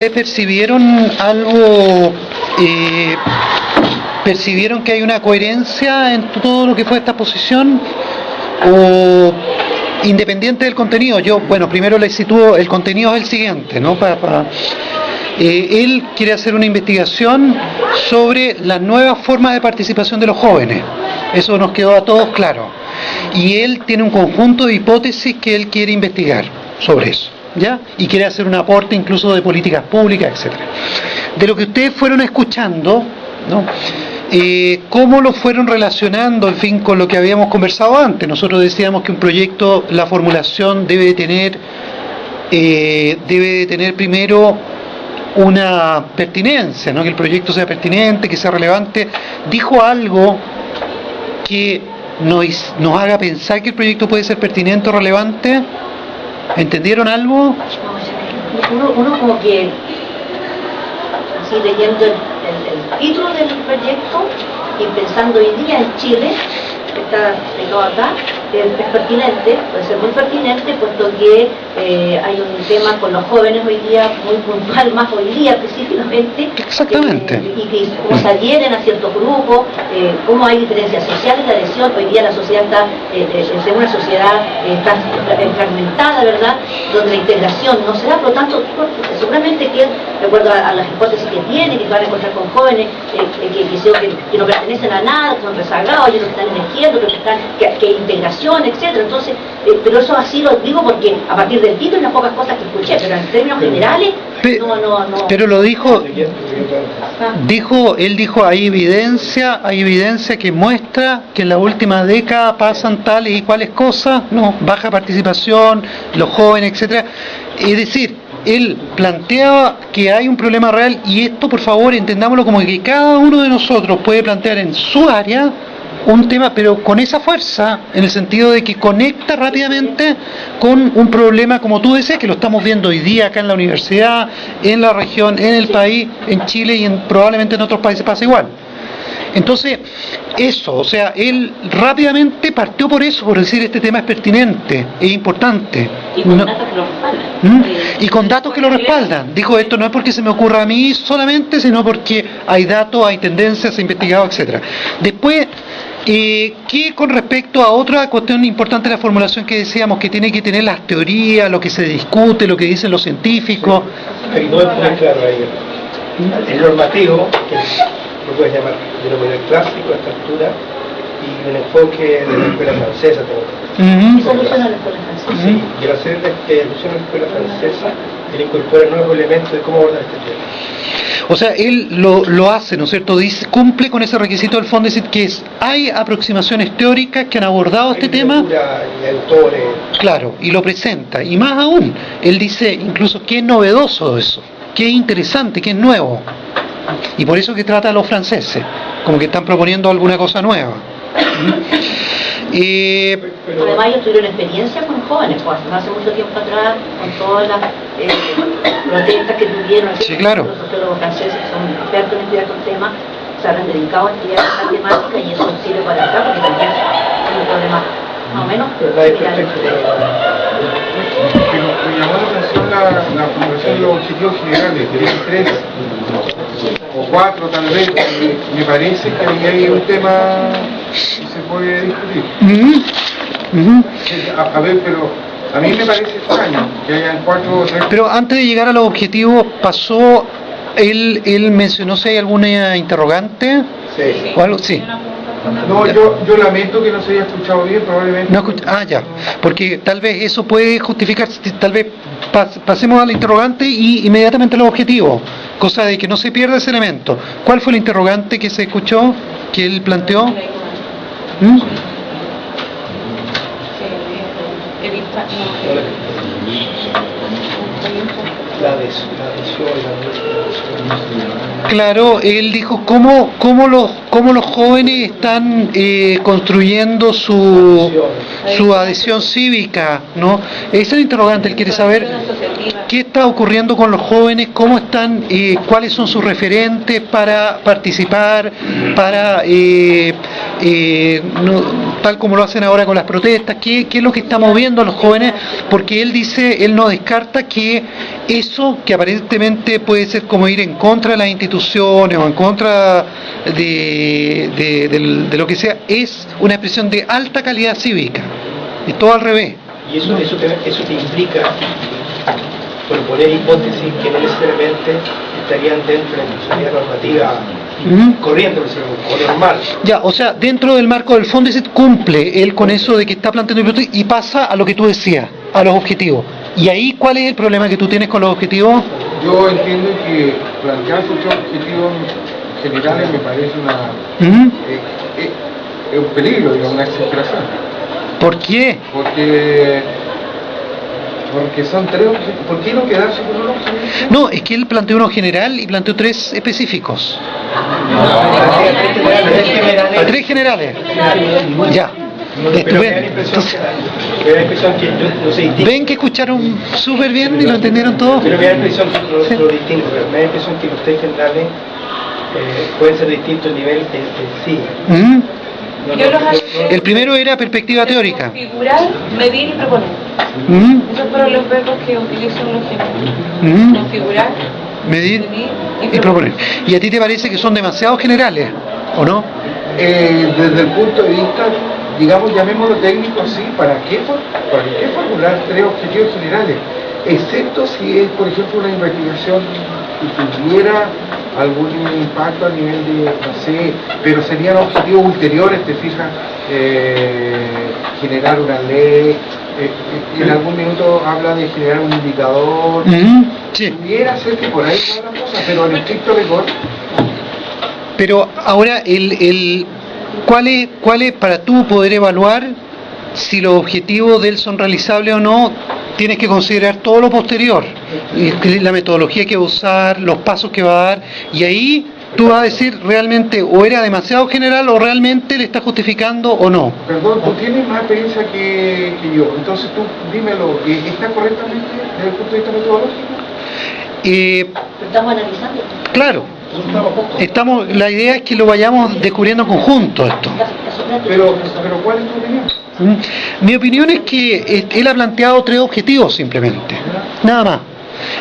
¿Percibieron algo, percibieron que hay una coherencia en todo lo que fue esta posición? ¿O independiente del contenido? Yo, bueno, primero les sitúo, el contenido es el siguiente, ¿no? Él quiere hacer una investigación sobre las nuevas formas de participación de los jóvenes. Eso nos quedó a todos claro. Y él tiene un conjunto de hipótesis que él quiere investigar sobre eso, ¿ya? Y quiere hacer un aporte incluso de políticas públicas, etcétera. De lo que ustedes fueron escuchando, ¿no? ¿Cómo lo fueron relacionando, en fin, con lo que habíamos conversado antes? Nosotros decíamos que un proyecto, la formulación debe de tener primero una pertinencia, ¿no? Que el proyecto sea pertinente, que sea relevante. Dijo algo que nos haga pensar que el proyecto puede ser pertinente o relevante. ¿Entendieron algo? Uno como que, así leyendo el título del proyecto y pensando hoy día en Chile, que está explicado acá, es pertinente, puede ser muy pertinente, puesto que hay un tema con los jóvenes hoy día, muy puntual, más hoy día específicamente. Exactamente. Y que cómo se adhieren a ciertos grupos, cómo hay diferencias sociales de adhesión. Hoy día la sociedad está, es una sociedad está fragmentada, ¿verdad?, donde la integración no se da, por lo tanto, seguramente que, de acuerdo a las hipótesis que tiene, que van a encontrar con jóvenes que no pertenecen a nada, que son rezagados, ellos no están eligiendo, que hay integración, etcétera. Entonces, pero eso así lo digo porque a partir del título y las pocas cosas que escuché, pero en términos generales no. Pero lo dijo, él dijo, hay evidencia que muestra que en la última década pasan tales y cuales cosas, no, baja participación, los jóvenes, etcétera. Es decir, él planteaba que hay un problema real, y esto, por favor, entendámoslo como que cada uno de nosotros puede plantear en su área un tema, pero con esa fuerza, en el sentido de que conecta rápidamente con un problema, como tú decías, que lo estamos viendo hoy día acá en la universidad, en la región, en el país, en Chile y probablemente en otros países pasa igual. Entonces, eso, o sea, él rápidamente partió por eso, por decir, este tema es pertinente, es importante. Y con datos que lo respaldan. Y con datos que lo respaldan. Dijo, esto no es porque se me ocurra a mí solamente, sino porque hay datos, hay tendencias, se ha investigado, etcétera. Después, que con respecto a otra cuestión importante de la formulación que decíamos, que tiene que tener las teorías, lo que se discute, lo que dicen los científicos. Sí, no es muy claro ahí. El normativo, que lo puedes llamar de lo modelo clásico a esta altura, y un enfoque de la escuela francesa. Esa alusión a la escuela francesa. Sí, y al hacer alusión a la escuela francesa, él incorpora nuevos elementos de cómo abordar este tema. O sea, él lo hace, ¿no es cierto? Dice, cumple con ese requisito del Fondesit, que es, hay aproximaciones teóricas que han abordado este tema. Y autores. Claro, y lo presenta. Y más aún, él dice incluso que es novedoso eso, que es interesante, que es nuevo. Y por eso que trata a los franceses, como que están proponiendo alguna cosa nueva. Además ellos tuvieron experiencia con jóvenes, pues no hace mucho tiempo atrás, con todas las protestas que tuvieron. Sí, claro. Los sociólogos franceses que son expertos en estudiar estos temas se han dedicado a estudiar esta temática, y eso sirve para acá porque también es un problema más o menos similar. Me llamó la atención la formulación de los objetivos generales, que eran 3 o 4 tal vez. Me parece que ahí hay un tema que se puede discutir. A ver, pero a mí me parece extraño que hayan 4 o 3. Pero antes de llegar a los objetivos, pasó, él mencionó si hay alguna interrogante. Sí. ¿O algo? Sí. No, yo lamento que no se haya escuchado bien, probablemente. No ya, porque tal vez eso puede justificar, tal vez pasemos al interrogante y inmediatamente los objetivos, cosa de que no se pierda ese elemento. ¿Cuál fue el interrogante que se escuchó, que él planteó? Claro, él dijo cómo los jóvenes están construyendo su adhesión cívica, ¿no? Ese es el interrogante, él quiere saber qué está ocurriendo con los jóvenes, cómo están, cuáles son sus referentes para participar, para tal como lo hacen ahora con las protestas? ¿Qué es lo que está moviendo a los jóvenes? Porque él dice, él no descarta que eso, que aparentemente puede ser como ir en contra de las instituciones o en contra de lo que sea, es una expresión de alta calidad cívica. Es todo al revés. Y eso te implica proponer hipótesis que no necesariamente estarían dentro de la institucionalidad normativa corriente o normal. Ya, o sea, dentro del marco del Fondesit cumple él con eso de que está planteando hipótesis y pasa a lo que tú decías, a los objetivos. ¿Y ahí cuál es el problema que tú tienes con los objetivos? Yo entiendo que plantear sus objetivos generales me parece es un peligro, digamos, una exageración. ¿Por qué? Porque son tres objetivos. ¿Por qué no quedarse con uno? No, es que él planteó uno general y planteó tres específicos. Tres generales. Ya. Pero me da la impresión que no se distingue. Ven que escucharon súper bien y lo entendieron todos. Pero me da la impresión que lo distingo, pero me da la impresión que los tres generales pueden ser distintos a nivel de sí. El primero era perspectiva teórica. Configurar, medir y proponer. Esos fueron los verbos que utilizan los generales. Configurar, Medir y proponer. ¿Y a ti te parece que son demasiado generales, o no? Desde el punto de vista, digamos, llamémoslo técnico, sí, ¿para qué formular tres objetivos generales? Excepto si es, por ejemplo, una investigación que tuviera algún impacto a nivel de, no sé, pero serían objetivos ulteriores, te fijas, generar una ley, en algún minuto habla de generar un indicador, Sí. pudiera ser que por ahí va la cosa, pero en estricto rigor. Pero ahora, ¿cuál es para tú poder evaluar si los objetivos de él son realizables o no? Tienes que considerar todo lo posterior, la metodología que va a usar, los pasos que va a dar, y ahí tú vas a decir realmente o era demasiado general o realmente le está justificando o no. Perdón, tú tienes más experiencia que yo, entonces tú dímelo, ¿está correctamente desde el punto de vista metodológico? Estamos analizando. Claro, la idea es que lo vayamos descubriendo en conjunto esto. Pero ¿cuál es tu opinión? Mi opinión es que él ha planteado tres objetivos simplemente, nada más.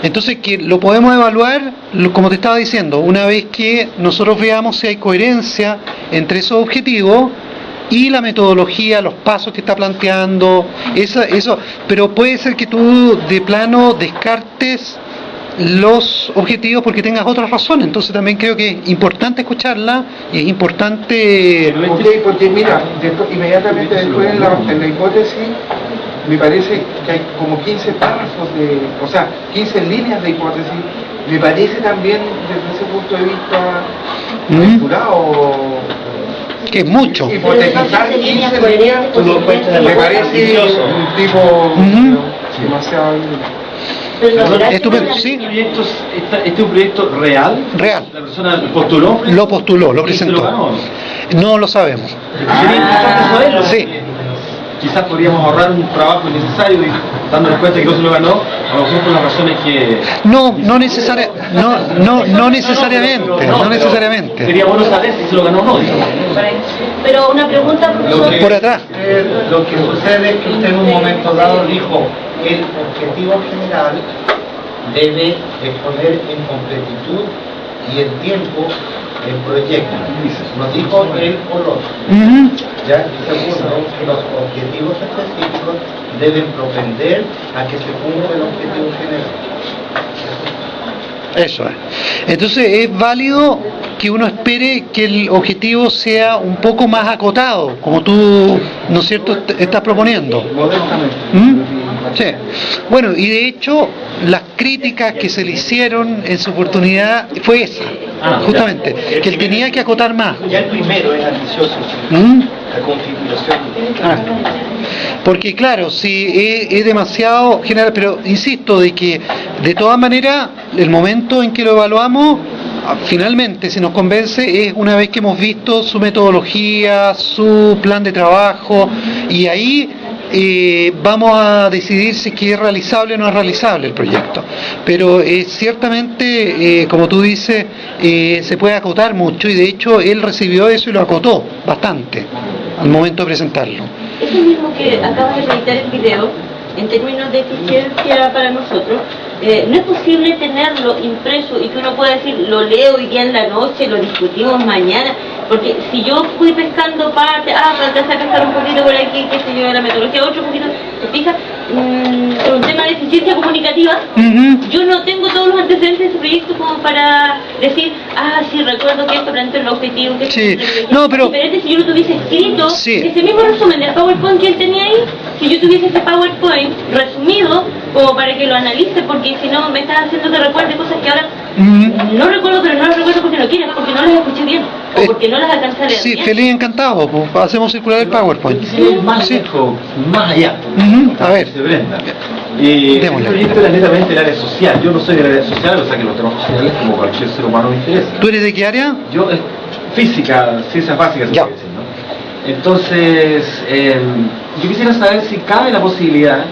Entonces que lo podemos evaluar, como te estaba diciendo, una vez que nosotros veamos si hay coherencia entre esos objetivos y la metodología, los pasos que está planteando, eso. Pero puede ser que tú de plano descartes los objetivos porque tengas otras razones, entonces también creo que es importante escucharla y es importante. Porque mira, inmediatamente después en la hipótesis me parece que hay como 15 párrafos o sea, 15 líneas de hipótesis, me parece también desde ese punto de vista aventurado. Que es mucho. Hipotetizar 15 líneas me parece un tipo demasiado. Estupendo, sí. ¿Este es un proyecto real? Real. ¿La persona postuló? Lo postuló, lo ¿Y se presentó. ganó? No lo sabemos. Sería importante saberlo. Sí. Quizás podríamos ahorrar un trabajo innecesario y dándonos cuenta que no se lo ganó, a lo mejor por las razones que... No necesariamente. Sería bueno saber si se lo ganó o no. Digamos. Pero una pregunta, profesor. Por atrás. Lo que sucede es que usted en un momento dado dijo el objetivo general debe exponer en completitud y en tiempo el proyecto. Nos dijo el color. ¿Ya? Y segundo, que los objetivos específicos deben propender a que se cumpla el objetivo general. Eso es. Entonces es válido que uno espere que el objetivo sea un poco más acotado, como tú, ¿no es cierto?, estás proponiendo. Sí. Bueno, y de hecho las críticas que se le hicieron en su oportunidad fue esa, justamente, que él tenía que acotar más. Ya el primero es ambicioso, la configuración. Porque claro, si es demasiado general, pero insisto de que de todas maneras el momento en que lo evaluamos, finalmente si nos convence es una vez que hemos visto su metodología, su plan de trabajo, y ahí vamos a decidir si es realizable o no es realizable el proyecto. Pero ciertamente, como tú dices, se puede acotar mucho, y de hecho él recibió eso y lo acotó bastante al momento de presentarlo. Eso mismo que acabas de editar el video, en términos de eficiencia para nosotros, no es posible tenerlo impreso y que uno pueda decir, lo leo hoy día en la noche, lo discutimos mañana, porque si yo fui pescando parte, para empezar a pescar un poquito por aquí, qué sé yo, de la metodología, otro poquito, ¿te fijas? Por un tema de eficiencia comunicativa, yo no tengo todos los antecedentes de ese proyecto como para decir, sí, recuerdo que esto planteó el objetivo, que sí. No, pero diferente si yo lo tuviese escrito, sí. ese mismo resumen del PowerPoint que él tenía ahí, si yo tuviese ese PowerPoint resumido, como para que lo analice, porque si no me estás haciendo que recuerde cosas que ahora no recuerdo, pero no las recuerdo porque no quiero, porque no las escuché bien, o porque no las alcancé a leer sí, bien. feliz, encantado, pues, hacemos circular el PowerPoint. Más lejos, más allá. A ver, Brenda. El proyecto era netamente el área social. Yo no soy del área social, o sea que los trabajos sociales, como cualquier ser humano, me interesa. ¿tú eres de qué área? Yo, física, ciencias básicas, se puede decir, ¿no? Entonces, yo quisiera saber si cabe la posibilidad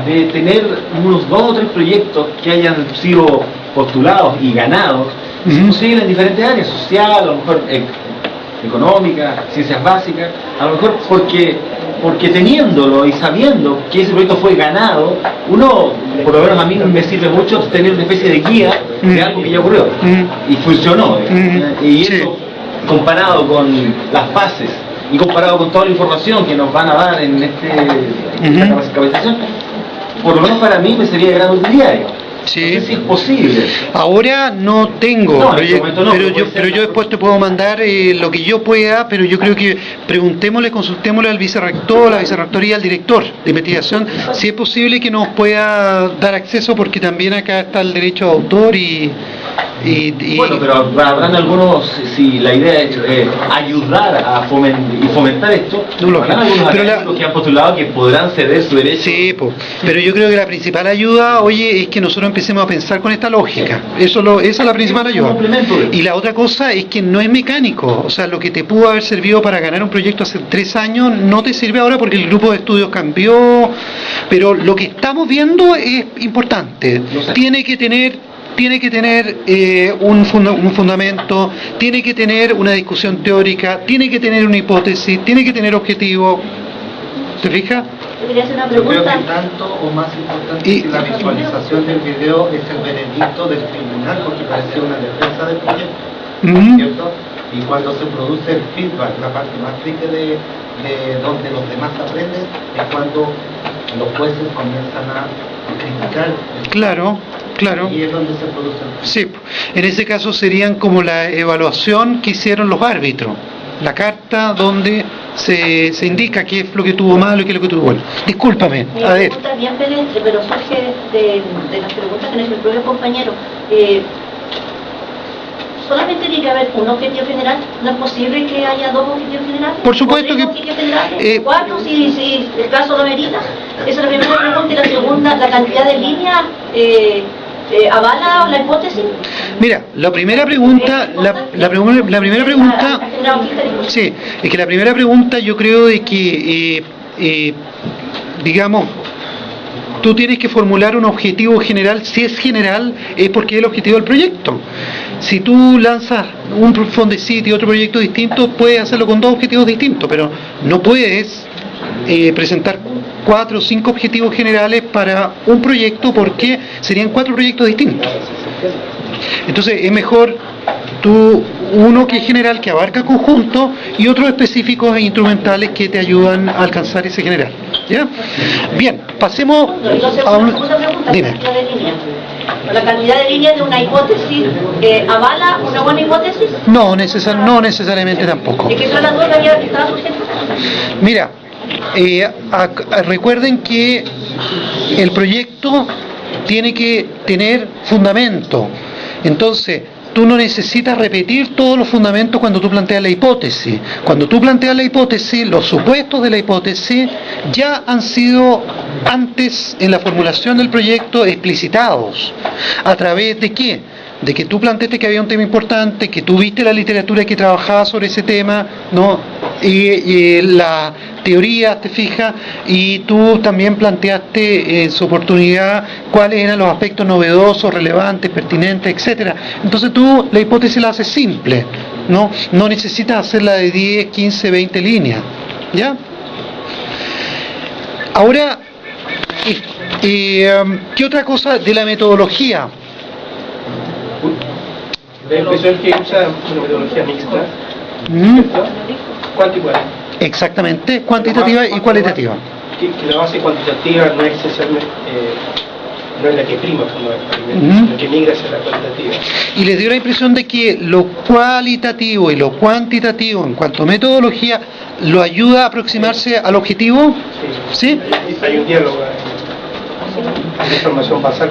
de tener unos 2 o 3 proyectos que hayan sido postulados y ganados, si posible, en diferentes áreas, social, a lo mejor económica, ciencias básicas, a lo mejor porque teniéndolo y sabiendo que ese proyecto fue ganado, uno, por lo menos a mí me sirve mucho tener una especie de guía de algo que ya ocurrió y funcionó, y eso comparado con las bases y comparado con toda la información que nos van a dar en esta capacitación, por lo menos para mí me sería de gran utilidad. Sí. No sé si es posible. Ahora no tengo, No, en este momento no, pero yo después te puedo mandar lo que yo pueda, pero yo creo que consultémosle al vicerrector, a la vicerrectoría, al director de investigación, si es posible que nos pueda dar acceso, porque también acá está el derecho de autor y bueno, pero habrán algunos, si la idea es ayudar a fomentar esto, habrán algunos académicos que han postulado que podrán ceder su derecho. Sí, pero yo creo que la principal ayuda, es que nosotros empecemos a pensar con esta lógica. Esa es la principal ayuda. Y la otra cosa es que no es mecánico. O sea, lo que te pudo haber servido para ganar un proyecto hace 3 años no te sirve ahora porque el grupo de estudios cambió. Pero lo que estamos viendo es importante. Tiene que tener un fundamento, tiene que tener una discusión teórica, tiene que tener una hipótesis, tiene que tener objetivo. ¿Te fijas? Quería hacer una Yo creo pregunta. que tanto o más importante que la visualización del video es el veredicto del tribunal, porque parece una defensa del proyecto, ¿cierto? Y cuando se produce el feedback, la parte más rica de donde los demás aprenden, es cuando los jueces comienzan a criticar. Claro. Y es donde se produce el feedback. Sí, en ese caso serían como la evaluación que hicieron los árbitros, la carta donde se indica qué es lo que tuvo malo y qué es lo que tuvo bueno. Discúlpame, Mi a ver. pregunta es bien pedestre, pero surge de las preguntas que nos hizo el propio compañero. Solamente tiene que haber un objetivo general, no es posible que haya 2 objetivos generales. Por supuesto que objetivos generales, 4 si el caso lo merita. Esa es la primera pregunta. Y la segunda, la cantidad de líneas avala la hipótesis. Mira, la primera pregunta, sí, es que la primera pregunta yo creo de que digamos, tú tienes que formular un objetivo general. Si es general, es porque es el objetivo del proyecto. Si tú lanzas un Fondesit y otro proyecto distinto, puedes hacerlo con 2 objetivos distintos, pero no puedes presentar 4 o 5 objetivos generales para un proyecto, porque serían 4 proyectos distintos. Entonces es mejor uno que es general, que abarca conjunto, y otros específicos e instrumentales que te ayudan a alcanzar ese general. ¿Ya? Bien, pasemos a una segunda pregunta. Dime. La cantidad de líneas de una hipótesis avala una buena hipótesis. No necesariamente tampoco. ¿De qué son las 2 que estaba surgiendo? Mira, recuerden que el proyecto tiene que tener fundamento. Entonces, tú no necesitas repetir todos los fundamentos cuando tú planteas la hipótesis. Cuando tú planteas la hipótesis, los supuestos de la hipótesis ya han sido antes en la formulación del proyecto explicitados. ¿A través de qué? de que tú planteaste que había un tema importante, que tú viste la literatura que trabajaba sobre ese tema, ¿no? Y la teoría, te fijas, y tú también planteaste en su oportunidad cuáles eran los aspectos novedosos, relevantes, pertinentes, etcétera. Entonces tú la hipótesis la haces simple, ¿no? No necesitas hacerla de 10, 15, 20 líneas, ¿ya? Ahora, ¿qué otra cosa de la metodología? La impresión que usa una metodología mixta, ¿cierto? Cuántica. Exactamente, cuantitativa y cualitativa. Que la base cuantitativa no es esencialmente, no es la que prima fundamentalmente, sino que migra hacia la cualitativa. Y les dio la impresión de que lo cualitativo y lo cuantitativo en cuanto a metodología lo ayuda a aproximarse al objetivo. ¿Sí? Hay un diálogo, hay información basal.